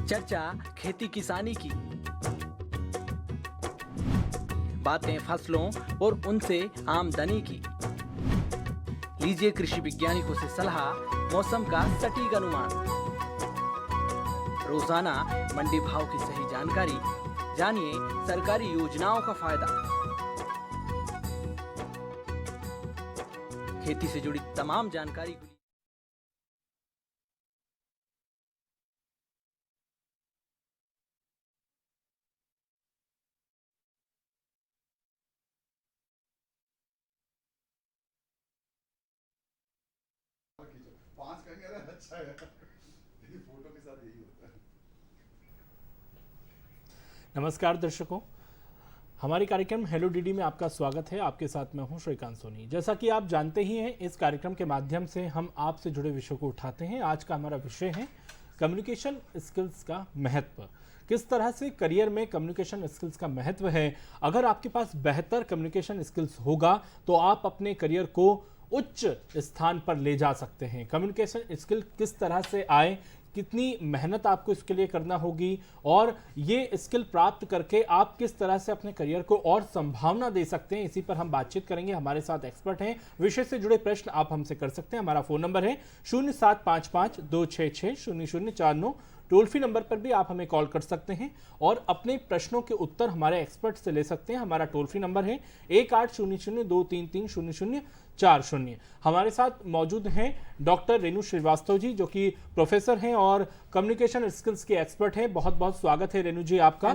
चर्चा खेती किसानी की, बातें फसलों और उनसे आमदनी की। लीजिए कृषि वैज्ञानिकों से सलाह, मौसम का सटीक अनुमान। रोजाना मंडी भाव की सही जानकारी, जानिए सरकारी योजनाओं का फायदा। खेती से जुड़ी तमाम जानकारी के लिए पांच कहेंगे ना, अच्छा है फोटो के साथ यही होता है। नमस्कार दर्शकों, हमारे कार्यक्रम हेलो डीडी में आपका स्वागत है। आपके साथ मैं हूं श्रीकांत सोनी। जैसा कि आप जानते ही हैं, इस कार्यक्रम के माध्यम से हम आपसे जुड़े विषयों को उठाते हैं। आज का हमारा विषय है कम्युनिकेशन स्किल्स का महत्व। किस तरह से करियर में कम्युनिकेशन स्किल्स का महत्व है। अगर आपके पास बेहतर कम्युनिकेशन स्किल्स होगा तो आप अपने करियर को उच्च स्थान पर ले जा सकते हैं। कम्युनिकेशन स्किल किस तरह से आए, कितनी मेहनत आपको इसके लिए करना होगी और ये स्किल प्राप्त करके आप किस तरह से अपने करियर को और संभावना दे सकते हैं, इसी पर हम बातचीत करेंगे। हमारे साथ एक्सपर्ट हैं। विषय से जुड़े प्रश्न आप हमसे कर सकते हैं। हमारा फोन नंबर है 0755-266-0049। टोल फ्री नंबर पर भी आप हमें कॉल कर सकते हैं और अपने प्रश्नों के उत्तर हमारे एक्सपर्ट से ले सकते हैं। हमारा टोल फ्री नंबर है 1800-233-0040। हमारे साथ मौजूद हैं डॉक्टर रेणु श्रीवास्तव जी, जो कि प्रोफेसर हैं और कम्युनिकेशन स्किल्स के एक्सपर्ट हैं। बहुत बहुत स्वागत है रेणु जी आपका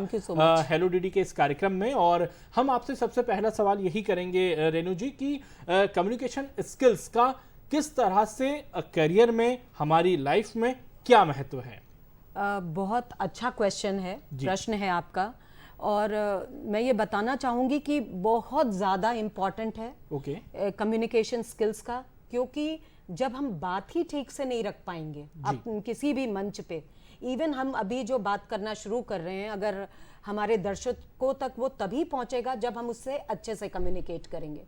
हेलो डीडी के इस कार्यक्रम में। और हम आपसे सबसे पहला सवाल यही करेंगे रेणु जी कि कम्युनिकेशन स्किल्स का किस तरह से करियर में, हमारी लाइफ में क्या महत्व है। बहुत अच्छा क्वेश्चन है, प्रश्न है आपका। और मैं ये बताना चाहूँगी कि बहुत ज़्यादा इम्पॉर्टेंट है कम्युनिकेशन स्किल्स का, क्योंकि जब हम बात ही ठीक से नहीं रख पाएंगे किसी भी मंच पे, इवन हम अभी जो बात करना शुरू कर रहे हैं, अगर हमारे दर्शकों तक वो तभी पहुंचेगा जब हम उससे अच्छे से कम्युनिकेट करेंगे।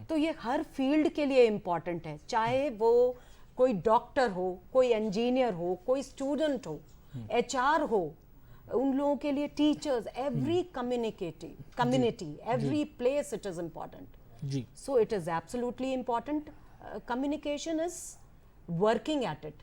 तो ये हर फील्ड के लिए इम्पॉर्टेंट है, चाहे वो कोई डॉक्टर हो, कोई इंजीनियर हो, कोई स्टूडेंट हो, HR हो, उन लोगों के लिए teachers, every community, every place it is important. So it is absolutely important. Communication is working at it.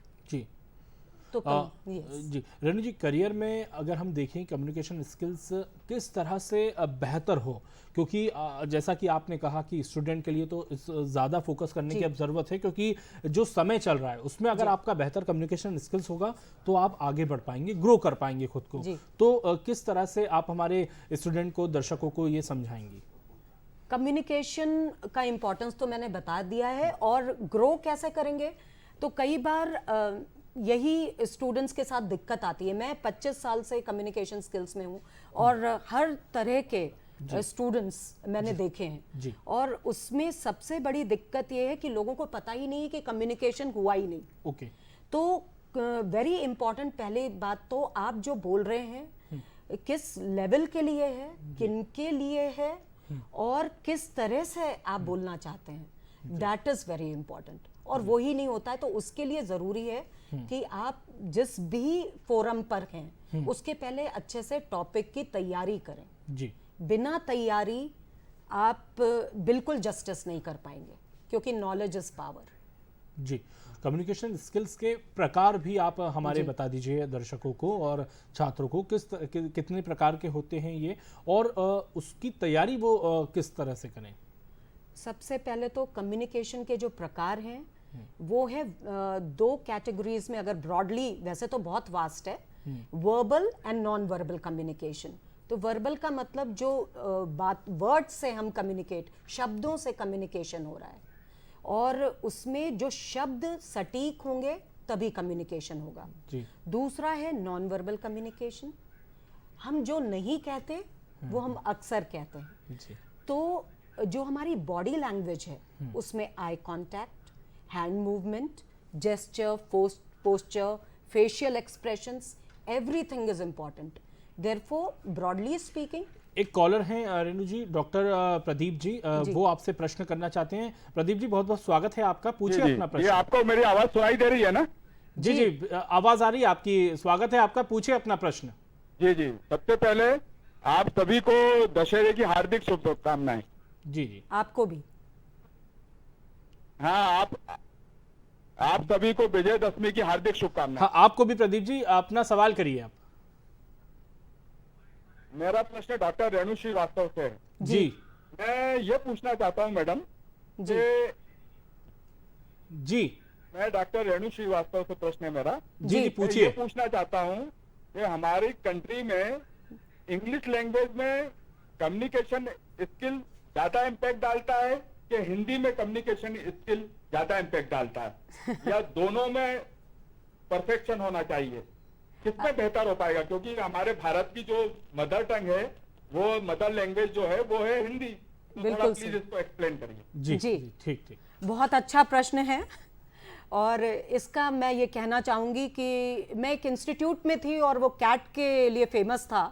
तो जी रेणु जी, करियर में अगर हम देखें कम्युनिकेशन स्किल्स किस तरह से बेहतर हो, क्योंकि जैसा कि आपने कहा कि स्टूडेंट के लिए तो ज़्यादा फोकस करने की अब ज़रूरत है, क्योंकि जो समय चल रहा है उसमें अगर आपका बेहतर कम्युनिकेशन स्किल्स होगा तो आप आगे बढ़ पाएंगे, ग्रो कर पाएंगे खुद को। तो किस तरह से आप हमारे स्टूडेंट को, दर्शकों को ये समझाएंगी। कम्युनिकेशन का इम्पोर्टेंस तो मैंने बता दिया है, और ग्रो कैसे करेंगे तो कई बार यही स्टूडेंट्स के साथ दिक्कत आती है। मैं 25 साल से कम्युनिकेशन स्किल्स में हूँ और हर तरह के स्टूडेंट्स मैंने देखे हैं, और उसमें सबसे बड़ी दिक्कत ये है कि लोगों को पता ही नहीं कि कम्युनिकेशन हुआ ही नहीं। तो वेरी इंपॉर्टेंट पहली बात तो आप जो बोल रहे हैं किस लेवल के लिए है, किन के लिए है और किस तरह से आप बोलना चाहते हैं, दैट इज वेरी इंपॉर्टेंट। और वो ही नहीं होता है तो उसके लिए जरूरी है कि आप जिस भी फोरम पर हैं उसके पहले अच्छे से टॉपिक की तैयारी करें। बिना तैयारी आप बिल्कुल जस्टिस नहीं कर पाएंगे, क्योंकि नॉलेज इज पावर। जी, कम्युनिकेशन स्किल्स के प्रकार भी आप हमारे बता दीजिए दर्शकों को और छात्रों को, कितने प्रकार के होते हैं ये, और उसकी तैयारी वो किस तरह से करें। सबसे पहले तो कम्युनिकेशन के जो प्रकार हैं वो है दो कैटेगरीज में, अगर ब्रॉडली, वैसे तो बहुत वास्ट है, verbal and non verbal communication. तो वर्बल का मतलब जो बात, वर्ड से हम कम्युनिकेट, शब्दों से कम्युनिकेशन हो रहा है, और उसमें जो शब्द सटीक होंगे तभी कम्युनिकेशन होगा। दूसरा है नॉन वर्बल कम्युनिकेशन, हम जो नहीं कहते वो हम अक्सर कहते हैं। तो जो हमारी बॉडी लैंग्वेज है उसमें eye contact, hand movement, gesture, posture, facial expressions, everything is important. Therefore broadly speaking, एक कॉलर हैं रेणु जी, डॉक्टर प्रदीप जी, वो आपसे प्रश्न करना चाहते हैं। प्रदीप जी, बहुत बहुत स्वागत है आपका, पूछिए अपना प्रश्न। आपको मेरी आवाज सुनाई दे रही है ना? जी जी, आवाज आ रही है आपकी। स्वागत है आपका, पूछिए अपना प्रश्न। जी जी, सबसे पहले आप सभी को दशहरे की हार्दिक शुभकामनाएं। जी जी, आपको भी। हाँ, आप सभी को विजयदशमी की हार्दिक शुभकामनाएं। हाँ आपको भी प्रदीप जी, अपना सवाल करिए आप। मेरा प्रश्न डॉक्टर रेणु श्रीवास्तव से है। जी मैं ये पूछना चाहता हूँ मैडम जी। कि जी मैं डॉक्टर रेणु श्रीवास्तव से प्रश्न है मेरा। जी जी, जी, मैं पूछिए। ये पूछना चाहता हूँ कि हमारी कंट्री में इंग्लिश लैंग्वेज में कम्युनिकेशन स्किल ज्यादा इम्पैक्ट डालता है कि हिंदी में कम्युनिकेशन स्किल ज्यादा इम्पैक्ट डालता है, या दोनों में परफेक्शन होना चाहिए? किसमें बेहतर हो पाएगा? क्योंकि हमारे भारत की जो मदर टंग है, वो मदर लैंग्वेज जो है वो है हिंदी। तो थोड़ा बिल्कुल प्लीज सही। इसको एक्सप्लेन करिए। जी जी। जी, ठीक ठीक। बहुत अच्छा प्रश्न है, और इसका मैं ये कहना चाहूँगी कि मैं एक इंस्टीट्यूट में थी और वो कैट के लिए फेमस था।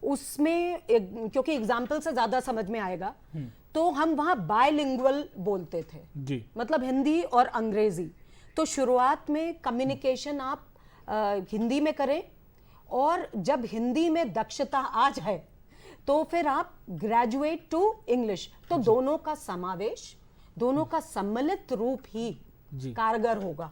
उसमें क्योंकि एग्जाम्पल से ज़्यादा समझ में आएगा, तो हम वहाँ बायलिंगुअल बोलते थे, जी मतलब हिंदी और अंग्रेज़ी। तो शुरुआत में कम्युनिकेशन आप हिंदी में करें, और जब हिंदी में दक्षता आ जाए तो फिर आप ग्रेजुएट टू इंग्लिश। तो दोनों का समावेश, दोनों का सम्मिलित रूप ही जी। कारगर होगा।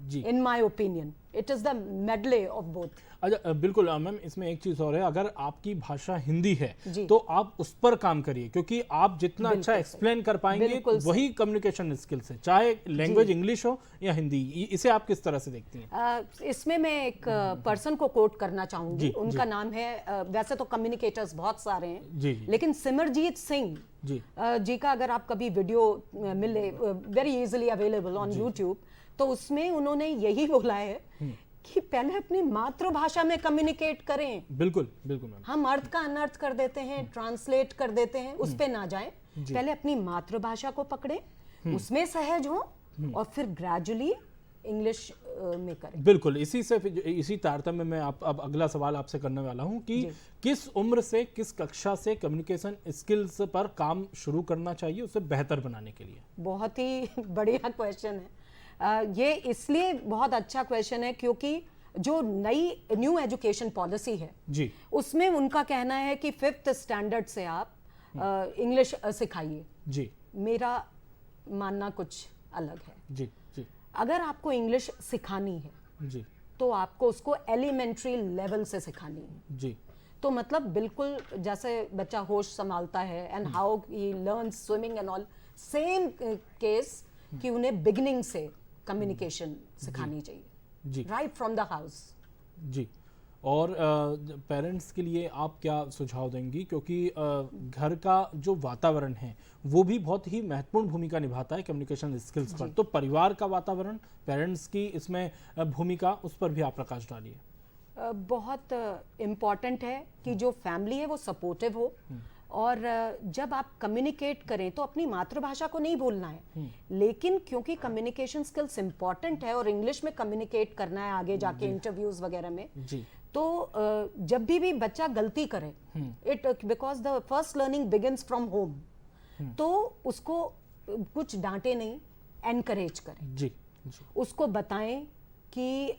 जी in my opinion it is the medley of both. अच्छा, बिल्कुल मैम, इसमें एक चीज और है, अगर आपकी भाषा हिंदी है जी। तो आप उस पर काम करिए, क्योंकि आप जितना बिल्कुल अच्छा सही। एक्सप्लेन कर पाएंगे बिल्कुल सही। वही कम्युनिकेशन स्किल्स है, चाहे लैंग्वेज इंग्लिश हो या हिंदी। इसे आप किस तरह से देखती हैं? इसमें मैं एक पर्सन को कोट करना चाहूंगी। जी, उनका जी। नाम है, वैसे तो कम्युनिकेटर्स बहुत सारे हैं, जी, जी। लेकिन सिमरजीत सिंह जी जी का अगर आप कभी वीडियो मिले, very easily available on YouTube, तो उसमें उन्होंने यही बोला है कि पहले अपनी मातृभाषा में कम्युनिकेट करें। बिल्कुल बिल्कुल मैम। हम अर्थ का अनर्थ कर देते हैं, ट्रांसलेट कर देते हैं, उस पे ना जाएं। पहले अपनी मातृभाषा को पकड़ें, उसमें सहज हो, और फिर ग्रेजुअली इंग्लिश में करें। बिल्कुल, इसी तारतम्य में अब अगला सवाल आपसे करने वाला हूं कि किस उम्र से, किस कक्षा से कम्युनिकेशन स्किल्स पर काम शुरू करना चाहिए उसे बेहतर बनाने के लिए? बहुत ही बढ़िया क्वेश्चन है। ये इसलिए बहुत अच्छा क्वेश्चन है क्योंकि जो नई न्यू एजुकेशन पॉलिसी है जी उसमें उनका कहना है कि 5th स्टैंडर्ड से आप इंग्लिश सिखाइए। जी मेरा मानना कुछ अलग है। जी जी अगर आपको इंग्लिश सिखानी है जी तो आपको उसको एलिमेंट्री लेवल से सिखानी है। जी तो मतलब बिल्कुल जैसे बच्चा होश संभालता है and how he learns swimming and all, same case कि उन्हें बिगिनिंग से कम्युनिकेशन सिखानी चाहिए, जी राइट फ्रॉम द हाउस। जी। और पेरेंट्स के लिए आप क्या सुझाव देंगी, क्योंकि घर का जो वातावरण है वो भी बहुत ही महत्वपूर्ण भूमिका निभाता है कम्युनिकेशन स्किल्स पर। तो परिवार का वातावरण, पेरेंट्स की इसमें भूमिका, उस पर भी आप प्रकाश डालिए। बहुत इम्पॉर्टेंट है कि जो फैमिली है वो सपोर्टिव हो, और जब आप कम्युनिकेट करें तो अपनी मातृभाषा को नहीं भूलना है, लेकिन क्योंकि कम्युनिकेशन स्किल्स इम्पॉर्टेंट है और इंग्लिश में कम्युनिकेट करना है आगे जाके इंटरव्यूज वगैरह में, जी तो जब भी बच्चा गलती करे, it because the first learning begins from home, तो उसको कुछ डांटे नहीं, एनकरेज करें, जी जी उसको बताएं कि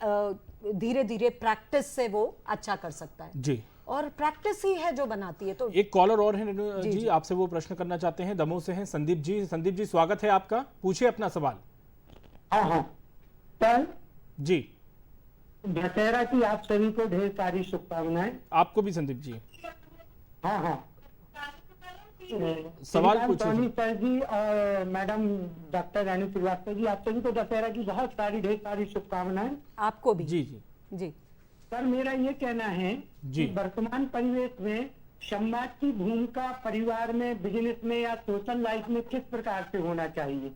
धीरे धीरे प्रैक्टिस से वो अच्छा कर सकता है, जी। और प्रैक्टिस ही है जो बनाती है। तो एक कॉलर और है रेणु जी, जी, जी। आपसे वो प्रश्न करना चाहते हैं, दमोह से हैं संदीप जी। संदीप जी, स्वागत है आपका, पूछिए अपना सवाल। हाँ हाँ सर, जी दशहरा की आप सभी को ढेर सारी शुभकामनाएं। आपको भी संदीप जी। हाँ हाँ सवाल श्रीकांत पूछिए सोनी जी। सर जी और मैडम डॉक्टर रेणु श्रीवास्तव जी, आप सभी को दशहरा की बहुत सारी ढेर सारी शुभकामनाएं। आपको भी। जी जी जी सर, मेरा ये कहना है जी। कि वर्तमान परिवेश में संवाद की भूमिका परिवार में, बिजनेस में या सोशल लाइफ में किस प्रकार से होना चाहिए?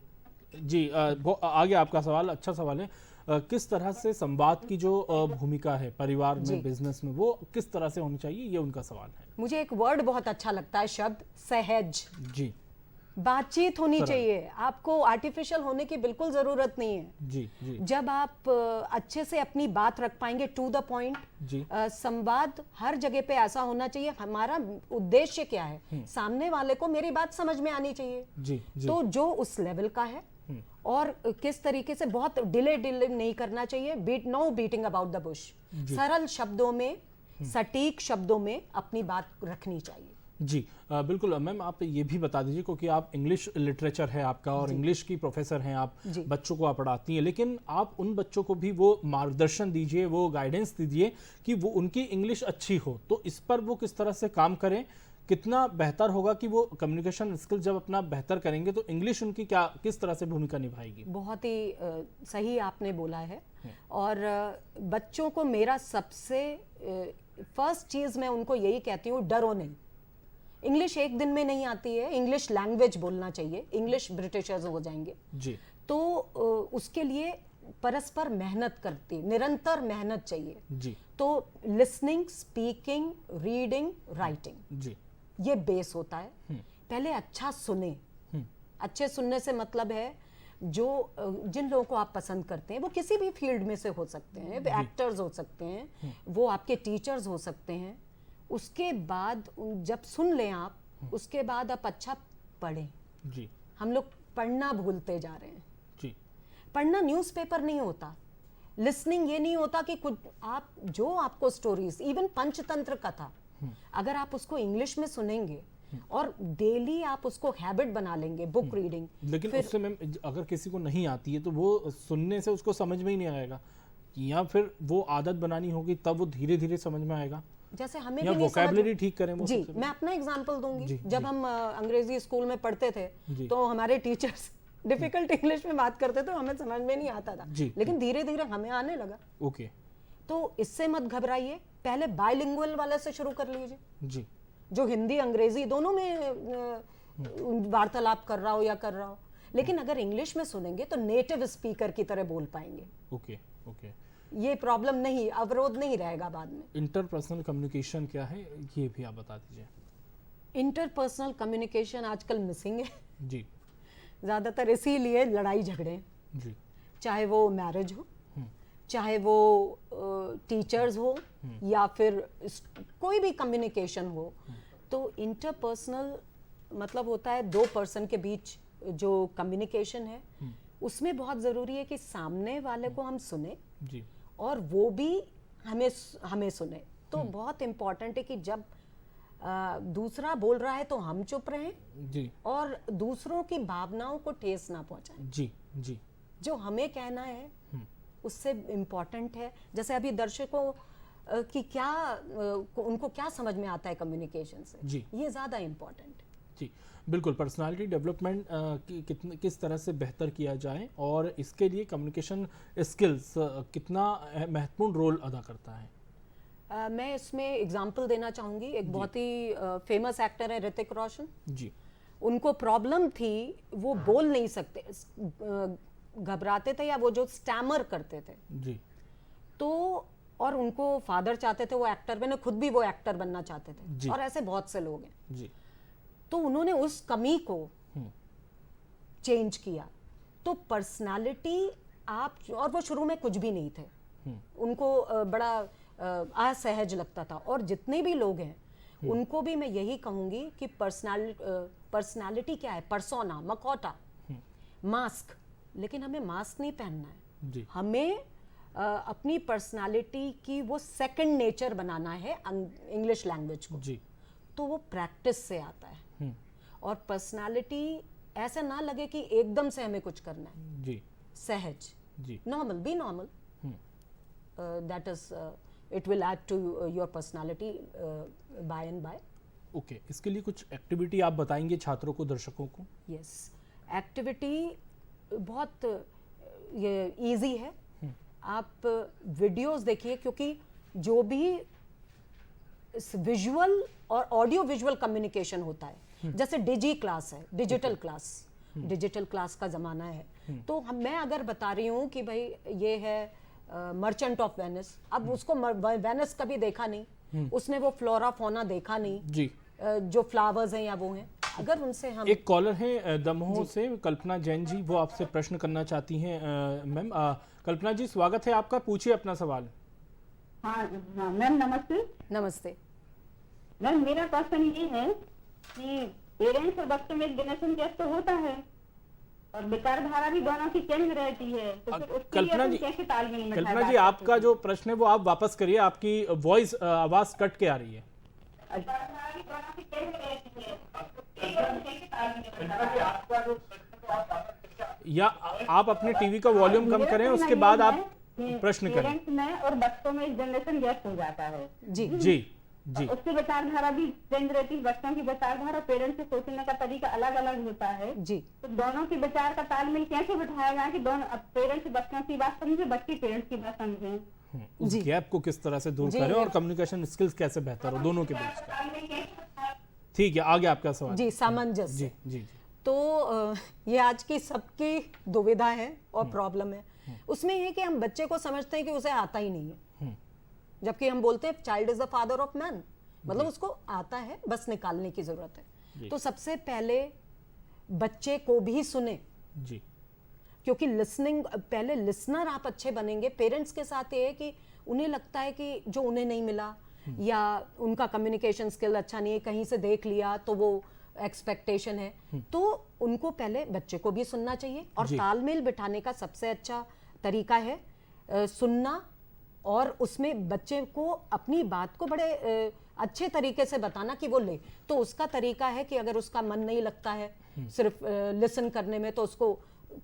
जी आगे आपका सवाल अच्छा सवाल है। किस तरह से संवाद की जो भूमिका है परिवार जी। में, बिजनेस में, वो किस तरह से होनी चाहिए, ये उनका सवाल है। मुझे एक वर्ड बहुत अच्छा लगता है, शब्द सहज। जी बातचीत होनी सरल। चाहिए, आपको आर्टिफिशियल होने की बिल्कुल जरूरत नहीं है। जी जी जब आप अच्छे से अपनी बात रख पाएंगे, टू द पॉइंट, जी संवाद हर जगह पे ऐसा होना चाहिए। हमारा उद्देश्य क्या है, सामने वाले को मेरी बात समझ में आनी चाहिए। जी जी तो जो उस लेवल का है और किस तरीके से बहुत डिले नहीं करना चाहिए, no beating about the bush, सरल शब्दों में, सटीक शब्दों में अपनी बात रखनी चाहिए। जी बिल्कुल मैम, आप ये भी बता दीजिए क्योंकि आप इंग्लिश लिटरेचर है आपका और इंग्लिश की प्रोफेसर हैं आप, बच्चों को आप पढ़ाती हैं, लेकिन आप उन बच्चों को भी वो मार्गदर्शन दीजिए, वो गाइडेंस दीजिए कि वो उनकी इंग्लिश अच्छी हो, तो इस पर वो किस तरह से काम करें, कितना बेहतर होगा कि वो कम्युनिकेशन स्किल जब अपना बेहतर करेंगे तो इंग्लिश उनकी क्या किस तरह से भूमिका निभाएगी। बहुत ही सही आपने बोला है। और बच्चों को मेरा सबसे फर्स्ट चीज़ मैं उनको यही कहती हूँ, डरो नहीं। इंग्लिश एक दिन में नहीं आती है, इंग्लिश लैंग्वेज बोलना चाहिए, इंग्लिश ब्रिटिशर्स हो जाएंगे जी। तो उसके लिए परस्पर मेहनत करती, निरंतर मेहनत चाहिए जी। तो लिसनिंग, स्पीकिंग, रीडिंग, राइटिंग, जी, ये बेस होता है। पहले अच्छा सुने। अच्छे सुनने से मतलब है जो जिन लोगों को आप पसंद करते हैं वो किसी भी फील्ड में से हो सकते हैं, एक्टर्स हो सकते हैं, वो आपके टीचर्स हो सकते हैं। उसके बाद जब सुन लें आप, उसके बाद आप अच्छा पढ़ें। जी। हम लोग पढ़ना भूलते जा रहे हैं। जी। पढ़ना न्यूज़पेपर नहीं होता, लिसनिंग ये नहीं होता कि कुछ आप जो आपको स्टोरीज, इवन पंचतंत्र कथा, अगर आप उसको इंग्लिश में सुनेंगे और डेली आप उसको हैबिट बना लेंगे, बुक रीडिंग। लेकिन उससे मैम अगर किसी को नहीं आती है तो वो सुनने से उसको समझ में ही नहीं आएगा, या फिर वो आदत बनानी होगी तब वो धीरे धीरे समझ में आएगा। जैसे हमें या भी नहीं वोकैबुलरी ठीक करें वो जी, सबसे मैं अपना एग्जांपल दूंगी। जी, जब हम अंग्रेजी स्कूल में पढ़ते थे जी। तो हमारे टीचर्स डिफिकल्ट इंग्लिश में बात करते थे, हमें समझ में नहीं आता था, जी। लेकिन धीरे धीरे हमें आने लगा। ओके। तो इससे मत घबराइए, पहले बाइलिंगुअल वाले से शुरू कर लीजिए, जी। जो हिंदी अंग्रेजी दोनों में वार्तालाप कर रहा हो या कर रहा हो, लेकिन अगर इंग्लिश में सुनेंगे तो नेटिव स्पीकर की तरह बोल पाएंगे। ओके। ओके। ये प्रॉब्लम नहीं, अवरोध नहीं रहेगा बाद में। इंटरपर्सनल कम्युनिकेशन क्या है ये भी आप बता दीजिए। इंटरपर्सनल कम्युनिकेशन आजकल मिसिंग है जी। ज़्यादातर इसीलिए लड़ाई झगड़े, जी। चाहे वो मैरिज हो, चाहे वो टीचर्स हो, या फिर कोई भी कम्युनिकेशन हो। तो इंटरपर्सनल मतलब होता है दो पर्सन के बीच जो कम्युनिकेशन है, उसमें बहुत ज़रूरी है कि सामने वाले को हम सुने जी। और वो भी हमें सुने। तो बहुत इम्पॉर्टेंट है कि जब दूसरा बोल रहा है तो हम चुप रहें जी। और दूसरों की भावनाओं को ठेस ना पहुंचाएं। जी। जी। जो हमें कहना है उससे इम्पॉर्टेंट है। जैसे अभी दर्शकों की क्या उनको क्या समझ में आता है कम्युनिकेशन से, जी। ये ज़्यादा इम्पॉर्टेंट है। जी बिल्कुल। पर्सनालिटी डेवलपमेंट किस तरह से बेहतर किया जाए और इसके लिए कम्युनिकेशन स्किल्स कितना महत्वपूर्ण रोल अदा करता है। मैं इसमें एग्जांपल देना चाहूँगी। एक बहुत ही फेमस एक्टर है ऋतिक रोशन जी। उनको प्रॉब्लम थी, वो बोल नहीं सकते, घबराते थे या वो जो स्टैमर करते थे। जी। तो और उनको फादर चाहते थे वो एक्टर बने, खुद भी वो एक्टर बनना चाहते थे, और ऐसे बहुत से लोग हैं। जी। तो उन्होंने उस कमी को चेंज किया। तो पर्सनालिटी आप, और वो शुरू में कुछ भी नहीं थे, उनको बड़ा असहज लगता था। और जितने भी लोग हैं उनको भी मैं यही कहूंगी कि पर्सनालिटी क्या है, पर्सोना, मकोटा, मास्क, लेकिन हमें मास्क नहीं पहनना है। जी। हमें अपनी पर्सनालिटी की वो सेकंड नेचर बनाना है इंग्लिश लैंग्वेज को। जी। तो वो प्रैक्टिस से आता है। और पर्सनालिटी ऐसा ना लगे कि एकदम से हमें कुछ करना है। जी। सहज, जी। Normal, be normal, that is it will add to your personality by and by. Okay. इसके लिए कुछ एक्टिविटी आप बताएंगे छात्रों को, दर्शकों को? यस, एक्टिविटी बहुत ये इजी है। आप वीडियोस देखिए, क्योंकि जो भी विजुअल और ऑडियो विजुअल कम्युनिकेशन होता है, जैसे डिजी क्लास है, डिजिटल क्लास, डिजिटल क्लास का ज़माना है। तो मैं अगर बता रही हूँ कि भाई ये है मर्चेंट ऑफ वेनिस, अब उसको वेनिस कभी देखा नहीं, उसने वो फ्लोरा फोना देखा नहीं जी। जो फ्लावर्स हैं या वो हैं, अगर उनसे हम एक कॉलर है दमोह से, कल्पना जैन जी, वो आपसे प्रश्न करना चाहती हैं। मैम कल्पना जी, स्वागत है आपका, पूछिए अपना सवाल। हाँ मैम, नमस्ते। नमस्ते। मैम, मेरा क्वेश्चन ये है कि पेरेंट्स और बच्चों में जनरेशन गैप तो होता है, और विचारधारा भी दोनों की चेंज रहती है, तो फिर उसके लिए कल्पना अपन जी, कैसे तालमेल में कल्पना ढाल जी, आपका सकते जो प्रश्न है वो आप वापस करिए, आपकी वॉइस आवाज कट के आ रही है। हैं? विचारधारा भी दोनों की चेंज रहती है, तो उसके लिए अपन कैसे तालमेल में ढाल सकते हैं? या आप अपने टीवी का वॉल्यूम कम मेरा करें, कहना उसके ये बाद है आप कि प्रश्न करें। पेरेंट्स में और बच्चों में इस जनरेशन गैप हो जाता है, जी जी जी उसकी विचारधारा भी चेंज रहती है, बच्चों की विचारधारा पेरेंट्स से सोचने का तरीका अलग अलग होता है। जी तो दोनों के विचार का तालमेल कैसे बिठाया जाए कि दोनों पेरेंट्स बच्चों की बात समझे, बच्चे पेरेंट्स की बात समझें? उस जी। गैप को किस तरह से दूर जी, करें ये- और कम्युनिकेशन स्किल्स कैसे बेहतर हो दोनों के बीच का। तालमेल कैसे बिठाया? ठीक है, आगे आपका सवाल। जी सामंजस्य। जी जी जी तो ये आज की सबकी दुविधा है और प्रॉब्लम है। उसमें ये कि हम बच्चे को समझते हैं कि उसे आता ही नहीं है, जबकि हम बोलते हैं child is the father of man, मतलब उसको आता है, बस निकालने की जरूरत है। तो सबसे पहले बच्चे को भी सुने, जी क्योंकि लिसनिंग, पहले लिसनर आप अच्छे बनेंगे। पेरेंट्स के साथ ये है कि उन्हें लगता है कि जो उन्हें नहीं मिला या उनका कम्युनिकेशन स्किल अच्छा नहीं है, कहीं से देख लिया तो वो एक्सपेक्टेशन है, तो उनको पहले बच्चे को भी सुनना चाहिए। और जी। तालमेल बिठाने का सबसे अच्छा तरीका है सुनना, और उसमें बच्चे को अपनी बात को बड़े अच्छे तरीके से बताना कि वो ले। तो उसका तरीका है कि अगर उसका मन नहीं लगता है सिर्फ लिसन करने में, तो उसको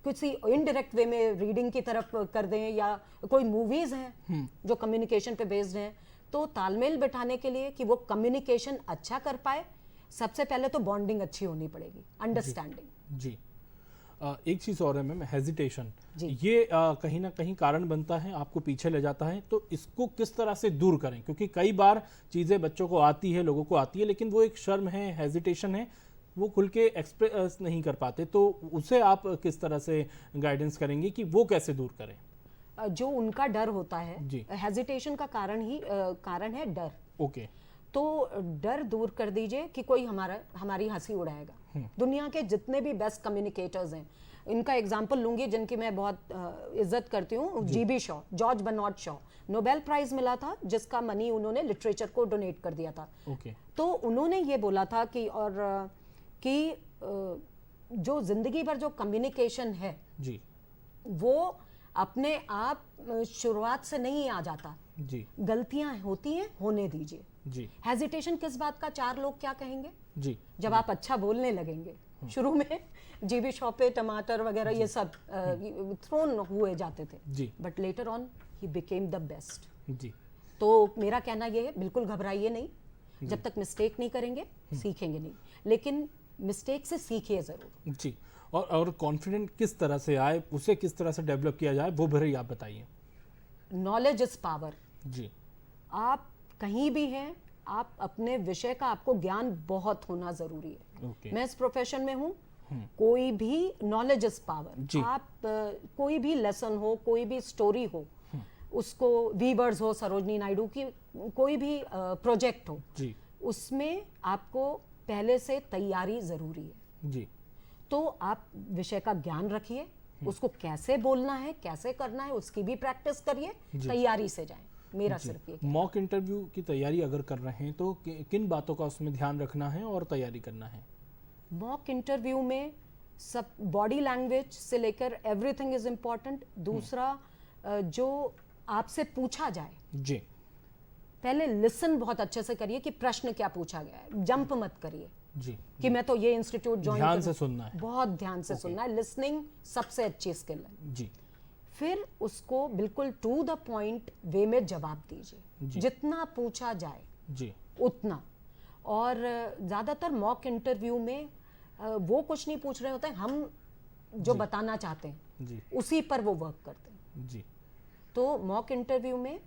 किसी इनडायरेक्ट वे में रीडिंग की तरफ कर दें, या कोई मूवीज हैं जो कम्युनिकेशन पे बेस्ड हैं। तो तालमेल बिठाने के लिए कि वो कम्युनिकेशन अच्छा कर पाए, सबसे पहले तो बॉन्डिंग अच्छी होनी पड़ेगी, अंडरस्टैंडिंग। जी एक चीज़ और है मैम, हेजिटेशन, जी। ये कहीं ना कहीं कारण बनता है, आपको पीछे ले जाता है। तो इसको किस तरह से दूर करें, क्योंकि कई बार चीज़ें बच्चों को आती है, लोगों को आती है, लेकिन वो एक शर्म है, हेजिटेशन है, वो खुल के एक्सप्रेस नहीं कर पाते। तो उसे आप किस तरह से गाइडेंस करेंगे कि वो कैसे दूर करें? जो उनका डर होता जी। है, हेजिटेशन का कारण है डर। ओके तो डर दूर कर दीजिए कि कोई हमारी हंसी उड़ाएगा। दुनिया के जितने भी बेस्ट कम्युनिकेटर्स हैं, इनका एग्जांपल लूंगी जिनकी मैं बहुत इज्जत करती हूँ, GB Shaw, George Bernard Shaw, Nobel prize मिला था जिसका मनी उन्होंने लिटरेचर को डोनेट कर दिया था। ओके तो उन्होंने ये बोला था कि जो जिंदगी भर जो कम्युनिकेशन है जी वो अपने आप शुरुआत से नहीं आ जाता, जी गलतियां होती हैं, होने दीजिए। जी हेजिटेशन किस बात का, चार लोग क्या कहेंगे जी जब आप अच्छा बोलने लगेंगे। शुरू में जीबी शॉप पे टमाटर वगैरह ये सब थ्रोन हुए जाते थे, जी। But later on he became the best. जी तो मेरा कहना ये है, बिल्कुल घबराइए नहीं, जब तक मिस्टेक नहीं करेंगे सीखेंगे नहीं, लेकिन मिस्टेक से सीखिए जरूर। जी और कॉन्फिडेंट किस तरह से आए, उसे किस तरह से डेवलप किया जाए, वो भी आप बताइए। Knowledge is power. जी आप कहीं भी हैं, आप अपने विषय का आपको ज्ञान बहुत होना जरूरी है। ओके मैं इस प्रोफेशन में हूँ, कोई भी नॉलेज इज पावर। जी। आप कोई भी लेसन हो, कोई भी स्टोरी हो, उसको वीवर्स हो, सरोजनी नायडू की कोई भी प्रोजेक्ट हो, जी उसमें आपको पहले से तैयारी जरूरी है। जी तो आप विषय का ज्ञान रखिए, उसको कैसे बोलना है, कैसे करना है, उसकी भी प्रैक्टिस करिए, तैयारी से जाएं। मेरा सिर्फ ये मॉक इंटरव्यू की तैयारी अगर कर रहे हैं तो किन बातों का उसमें ध्यान रखना है और तैयारी करना है? मॉक इंटरव्यू में सब बॉडी लैंग्वेज से लेकर एवरीथिंग इज इम्पॉर्टेंट। दूसरा जो आपसे पूछा जाए, जी पहले लिसन बहुत अच्छे से करिए कि प्रश्न क्या पूछा गया है, जंप मत करिए जी कि मैं तो ये इंस्टीट्यूट ज्वाइन ध्यान से सुनना है। बहुत ध्यान से सुनना है। लिसनिंग सबसे अच्छी स्किल है। जी फिर उसको बिल्कुल टू द पॉइंट वे में जवाब दीजिए, जी। जितना पूछा जाए जी उतना। और ज़्यादातर मॉक इंटरव्यू में वो कुछ नहीं पूछ रहे होते हैं, हम जो बताना चाहते हैं जी उसी पर वो वर्क करते हैं। जी तो मॉक इंटरव्यू में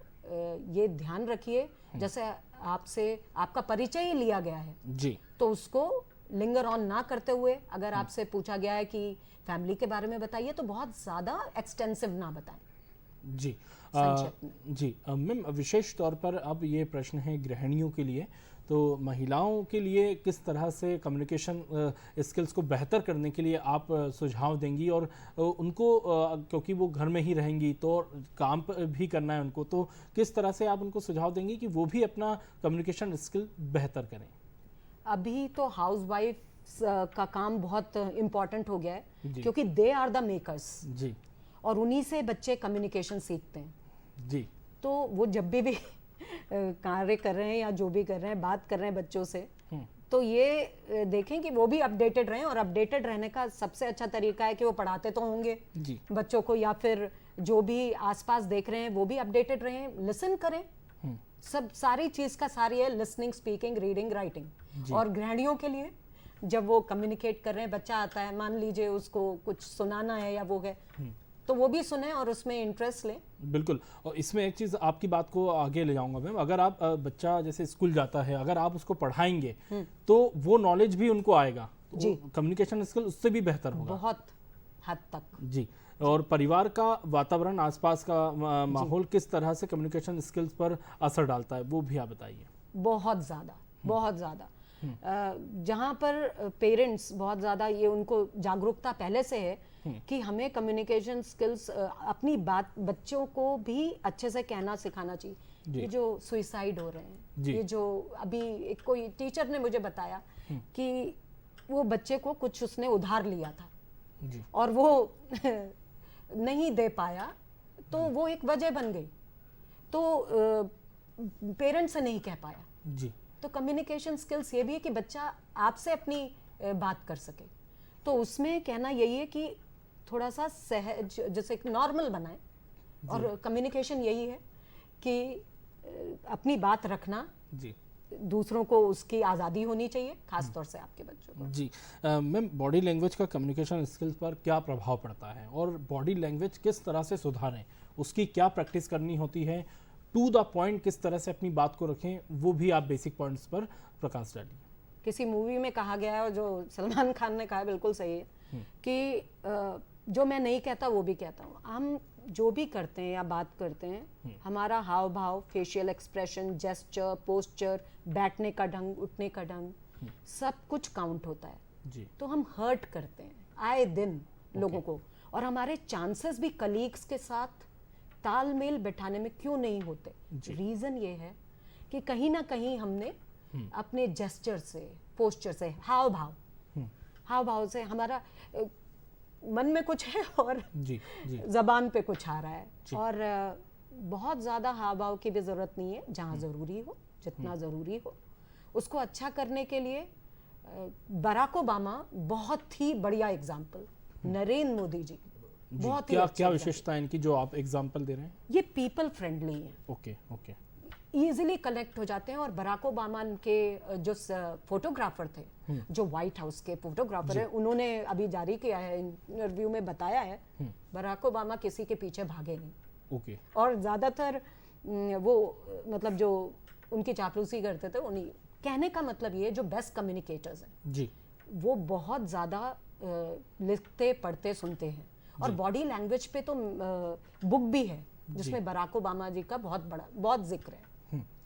ये ध्यान रखिए, जैसे आपसे आपका परिचय ही लिया गया है जी तो उसको लिंगर ऑन ना करते हुए, अगर आपसे पूछा गया है कि फैमिली के बारे में बताइए, तो बहुत ज़्यादा एक्सटेंसिव ना बताएं। जी संक्षिप्त जी मैम, विशेष तौर पर अब ये प्रश्न है गृहिणियों के लिए। तो महिलाओं के लिए किस तरह से कम्युनिकेशन स्किल्स को बेहतर करने के लिए आप सुझाव देंगी, और उनको क्योंकि वो घर में ही रहेंगी तो काम भी करना है उनको, तो किस तरह से आप उनको सुझाव देंगी कि वो भी अपना कम्युनिकेशन स्किल बेहतर करें? अभी तो हाउसवाइफ का काम बहुत इम्पोर्टेंट हो गया है, जी। क्योंकि दे आर द मेकर्स, जी और उन्हीं से बच्चे कम्युनिकेशन सीखते हैं। जी तो वो जब भी कार्य कर रहे हैं या जो भी कर रहे हैं, बात कर रहे हैं बच्चों से, तो ये देखें कि वो भी अपडेटेड रहें। और अपडेटेड रहने का सबसे अच्छा तरीका है कि वो पढ़ाते तो होंगे जी। बच्चों को, या फिर जो भी आसपास देख रहे हैं वो भी अपडेटेड रहें, लिसन करें। सब सारी चीज का सारी है, लिसनिंग, स्पीकिंग, रीडिंग, राइटिंग। और गृहिणियों के लिए जब वो कम्युनिकेट कर रहे हैं, बच्चा आता है, मान लीजिए उसको कुछ सुनाना है या वो है, तो वो भी सुने और उसमें इंटरेस्ट लें। बिल्कुल। और इसमें एक चीज़ आपकी बात को आगे ले जाऊंगा मैम, अगर आप बच्चा जैसे स्कूल जाता है, अगर आप उसको पढ़ाएंगे तो वो नॉलेज भी उनको आएगा, जी। कम्युनिकेशन स्किल उससे भी बेहतर होगा बहुत हद तक। जी। और परिवार का वातावरण, आसपास का माहौल किस तरह से कम्युनिकेशन स्किल्स पर असर डालता है, वो भी आप बताइए। बहुत ज़्यादा, बहुत ज़्यादा। जहाँ पर पेरेंट्स बहुत ज़्यादा ये उनको जागरूकता पहले से है कि हमें कम्युनिकेशन स्किल्स, अपनी बात बच्चों को भी अच्छे से कहना सिखाना चाहिए। ये जो सुइसाइड हो रहे हैं, जी। ये जो अभी एक कोई टीचर ने मुझे बताया कि वो बच्चे को कुछ उसने उधार लिया था जी। और वो नहीं दे पाया, तो वो एक वजह बन गई, तो पेरेंट्स से नहीं कह पाया। जी। तो कम्युनिकेशन स्किल्स ये भी है कि बच्चा आपसे अपनी बात कर सके। तो उसमें कहना यही है कि थोड़ा सा सहज, जैसे नॉर्मल बनाए। और कम्युनिकेशन यही है कि अपनी बात रखना, जी। दूसरों को उसकी आज़ादी होनी चाहिए, खास तौर से आपके बच्चों को। जी। मैम, बॉडी लैंग्वेज का कम्युनिकेशन स्किल्स पर क्या प्रभाव पड़ता है, और बॉडी लैंग्वेज किस तरह से सुधारें, उसकी क्या प्रैक्टिस करनी होती है, टू द पॉइंट किस तरह से अपनी बात को रखें, वो भी आप बेसिक पॉइंट्स पर प्रकाश डालिए। किसी मूवी में कहा गया है, और जो सलमान खान ने कहा है बिल्कुल सही है, कि जो मैं नहीं कहता वो भी कहता हूँ। हम जो भी करते हैं या बात करते हैं, हमारा हाव भाव, फेशियल एक्सप्रेशन, जेस्चर, पोस्चर, बैठने का ढंग, उठने का ढंग, सब कुछ काउंट होता है। जी। तो हम हर्ट करते हैं आए दिन लोगों को, और हमारे चांसेस भी कलीग्स के साथ तालमेल बैठाने में क्यों नहीं होते? रीजन ये है कि कहीं ना कहीं हमने अपने जेस्चर से, पोस्चर से, हाव भाव से हमारा मन में कुछ है और जी। जी। जबान पे कुछ आ रहा है। और बहुत ज़्यादा हाव भाव की भी ज़रूरत नहीं है। जहाँ ज़रूरी हो, जितना ज़रूरी हो, उसको अच्छा करने के लिए बराक ओबामा बहुत ही बढ़िया एग्जाम्पल, नरेंद्र मोदी जी बहुत ही क्या विशेषता है इनकी जो आप एग्जांपल दे रहे हैं? ये पीपल फ्रेंडली है, ओके। इजीली कनेक्ट हो जाते हैं। और बराक ओबामा के जो फोटोग्राफर थे, जो व्हाइट हाउस के फोटोग्राफर है, उन्होंने अभी जारी किया है, इंटरव्यू में बताया है, बराक ओबामा किसी के पीछे भागे नहीं। ओके। और ज़्यादातर वो मतलब जो उनकी चापलूसी करते थे, उन्हीं, कहने का मतलब ये, जो बेस्ट कम्युनिकेटर्स हैं जी, वो बहुत ज़्यादा लिखते, पढ़ते, सुनते हैं। और बॉडी लैंग्वेज पे तो बुक भी है जिसमें बराक ओबामा जी का बहुत जिक्र है।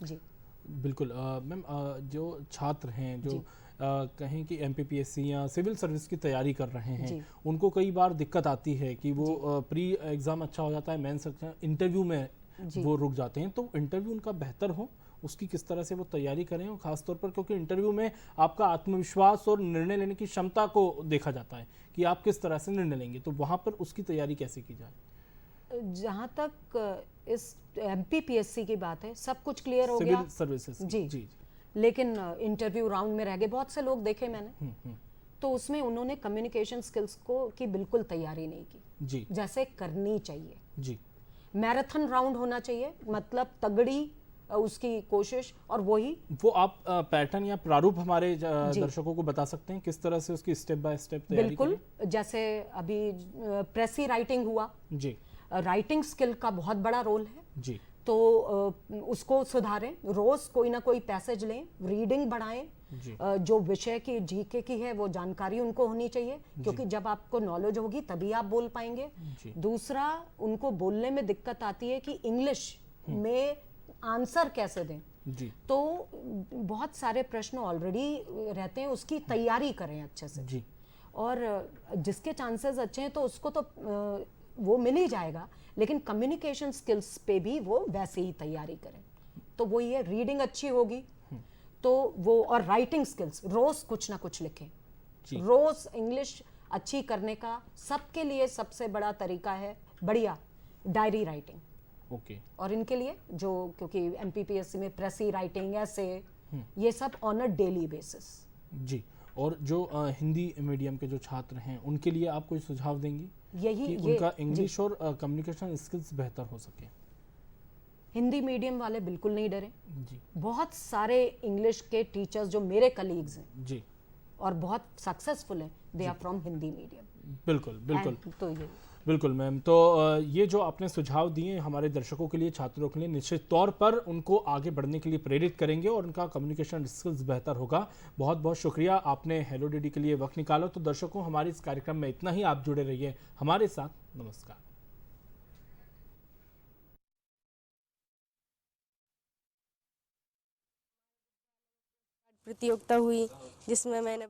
जी बिल्कुल। मैम, जो छात्र हैं, जो कहें कि एमपीपीएससी या सिविल सर्विस की तैयारी कर रहे हैं, उनको कई बार दिक्कत आती है कि वो प्री एग्ज़ाम अच्छा हो जाता है, मेंस इंटरव्यू में वो रुक जाते हैं। तो इंटरव्यू उनका बेहतर हो, उसकी किस तरह से वो तैयारी करें, और ख़ासतौर पर क्योंकि इंटरव्यू में आपका आत्मविश्वास और निर्णय लेने की क्षमता को देखा जाता है कि आप किस तरह से निर्णय लेंगे, तो वहाँ पर उसकी तैयारी कैसे की जाए? जहाँ तक इस एमपीपीएससी की बात है, सब कुछ क्लियर हो गया, सिविल सर्विसेज जी। लेकिन इंटरव्यू राउंड में रह गए, बहुत से लोग देखे मैंने, तो उसमें उन्होंने कम्युनिकेशन स्किल्स को की बिल्कुल तैयारी नहीं की जी, जैसे करनी चाहिए। जी। मैराथन राउंड होना चाहिए, मतलब तगड़ी उसकी कोशिश। और वो आप पैटर्न या प्रारूप हमारे दर्शकों को बता सकते हैं, किस तरह से उसकी स्टेप बाय स्टेप तैयारी बिल्कुल करें? जैसे अभी प्रेसी राइटिंग हुआ जी, राइटिंग स्किल का बहुत बड़ा रोल है जी, तो उसको सुधारें, रोज कोई ना कोई पैसेज लें, रीडिंग बढ़ाएं, जो विषय की जीके की है वो जानकारी उनको होनी चाहिए, क्योंकि जब आपको नॉलेज होगी तभी आप बोल पाएंगे। दूसरा, उनको बोलने में दिक्कत आती है कि इंग्लिश में आंसर कैसे दें जी, तो बहुत सारे प्रश्न ऑलरेडी रहते हैं, उसकी तैयारी करें अच्छे से जी। और जिसके चांसेस अच्छे हैं तो उसको तो वो मिल ही जाएगा, लेकिन कम्युनिकेशन स्किल्स पे भी वो वैसे ही तैयारी करें। तो वो ये रीडिंग अच्छी होगी तो वो, और राइटिंग स्किल्स रोज कुछ ना कुछ लिखें, जी। रोज इंग्लिश अच्छी करने का सबके लिए सबसे बड़ा तरीका है बढ़िया डायरी राइटिंग। ओके। और इनके लिए जो क्योंकि एमपीपीएससी में प्रेसी राइटिंग ऐसे ये सब ऑन अ डेली बेसिस। जी। और जो हिंदी मीडियम के जो छात्र हैं उनके लिए आप कोई सुझाव देंगी यही कि ये उनका इंग्लिश और कम्युनिकेशन स्किल्स बेहतर हो सके? हिंदी मीडियम वाले बिल्कुल नहीं डरे। जी बहुत सारे इंग्लिश के टीचर्स जो मेरे कलीग्स हैं जी, और बहुत सक्सेसफुल हैं, they are from Hindi medium. बिल्कुल बिल्कुल तो ये बिल्कुल मैम। तो ये जो आपने सुझाव दिए हमारे दर्शकों के लिए, छात्रों के लिए, निश्चित तौर पर उनको आगे बढ़ने के लिए प्रेरित करेंगे और उनका कम्युनिकेशन स्किल्स बेहतर होगा। बहुत बहुत शुक्रिया, आपने हेलो डीडी के लिए वक्त निकाला। तो दर्शकों, हमारे इस कार्यक्रम में इतना ही। आप जुड़े रहिए हमारे साथ। नमस्कार। प्रतियोगिता हुई जिसमें मैंने